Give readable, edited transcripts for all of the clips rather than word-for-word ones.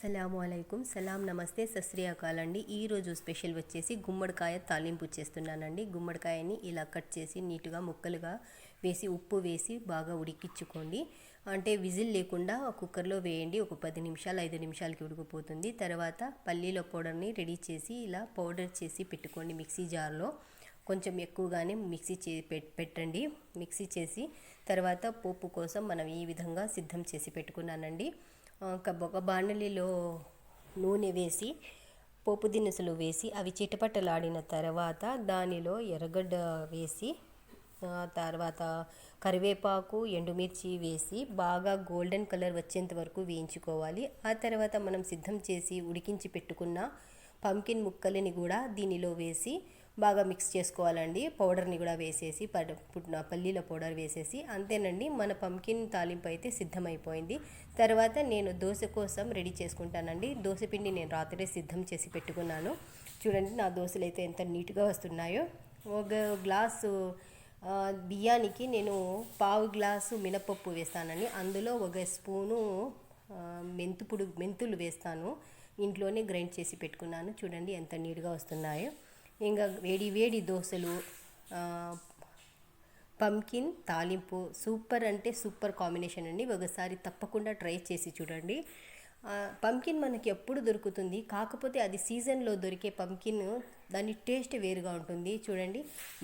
అస్సలాముఅలైకుం సలాం నమస్తే సత్ శ్రీ అకాల్ అండి. ఈరోజు స్పెషల్ వచ్చేసి గుమ్మడికాయ తాలింపు చేస్తున్నానండి. గుమ్మడికాయని ఇలా కట్ చేసి నీట్గా ముక్కలుగా వేసి ఉప్పు వేసి బాగా ఉడికించుకోండి. అంటే విజిల్ లేకుండా కుక్కర్లో వేయండి. ఒక 10 నిమిషాలు 5 నిమిషాలకి ఉడికిపోతుంది. తర్వాత పల్లీల పౌడర్ని రెడీ చేసి ఇలా పౌడర్ చేసి పెట్టుకోండి. మిక్సీ జార్లో కొంచెం ఎక్కువగానే మిక్సీ పెట్టండి. మిక్సీ చేసి తర్వాత పోపు కోసం మనం ఈ విధంగా సిద్ధం చేసి పెట్టుకున్నానండి. ఒక బాణలిలో నూనె వేసి పోపు దినుసులు వేసి అవి చిటపటలాడిన తర్వాత దానిలో ఎర్రగడ్డ వేసి తర్వాత కరివేపాకు ఎండుమిర్చి వేసి బాగా గోల్డెన్ కలర్ వచ్చేంత వరకు వేయించుకోవాలి. ఆ తర్వాత మనం సిద్ధం చేసి ఉడికించి పెట్టుకున్న పంకిన్ ముక్కలని కూడా దీనిలో వేసి బాగా మిక్స్ చేసుకోవాలండి. పౌడర్ని కూడా వేసేసి పల్లీల పౌడర్ వేసేసి అంతేనండి, మన పంకిన్ తాలింపు అయితే సిద్ధమైపోయింది. తర్వాత నేను దోశ కోసం రెడీ చేసుకుంటానండి. దోశ పిండి నేను రాత్రే సిద్ధం చేసి పెట్టుకున్నాను. చూడండి నా దోశలు అయితే ఎంత నీట్గా వస్తున్నాయో. ఒక గ్లాసు బియ్యానికి నేను పావు గ్లాసు మినపప్పు వేస్తానండి. అందులో ఒక స్పూను మెంతులు వేస్తాను. ఇంట్లోనే గ్రైండ్ చేసి పెట్టుకున్నాను. చూడండి ఎంత నీట్గా వస్తున్నాయో. ఇంకా వేడి వేడి దోశలు పంకిన్ తాలింపు సూపర్ అంటే సూపర్ కాంబినేషన్ అండి. ఒకసారి తప్పకుండా ట్రై చేసి చూడండి. పంకిన్ మనకి ఎప్పుడు దొరుకుతుంది, కాకపోతే అది సీజన్లో దొరికే పంకిన్ దాని టేస్ట్ వేరుగా ఉంటుంది. చూడండి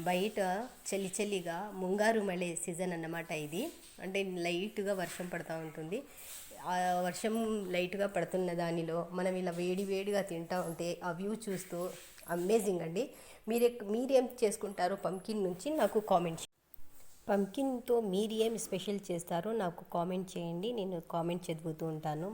బయట చలిగా ముంగారు మళ్ళీ సీజన్ అన్నమాట ఇది. అంటే లైట్గా వర్షం పడుతూ ఉంటుంది. ఆ వర్షం లైట్గా పడుతున్న దానిలో మనం ఇలా వేడిగా తింటూ ఉంటే ఆ వ్యూ చూస్తూ అమేజింగ్ అండి. మీరేం చేసుకుంటారో పంకిన్ నుంచి నాకు కామెంట్ పంకిన్తో మీరు ఏం స్పెషల్ చేస్తారో నాకు కామెంట్ చేయండి. నేను కామెంట్ చదువుతూ ఉంటాను.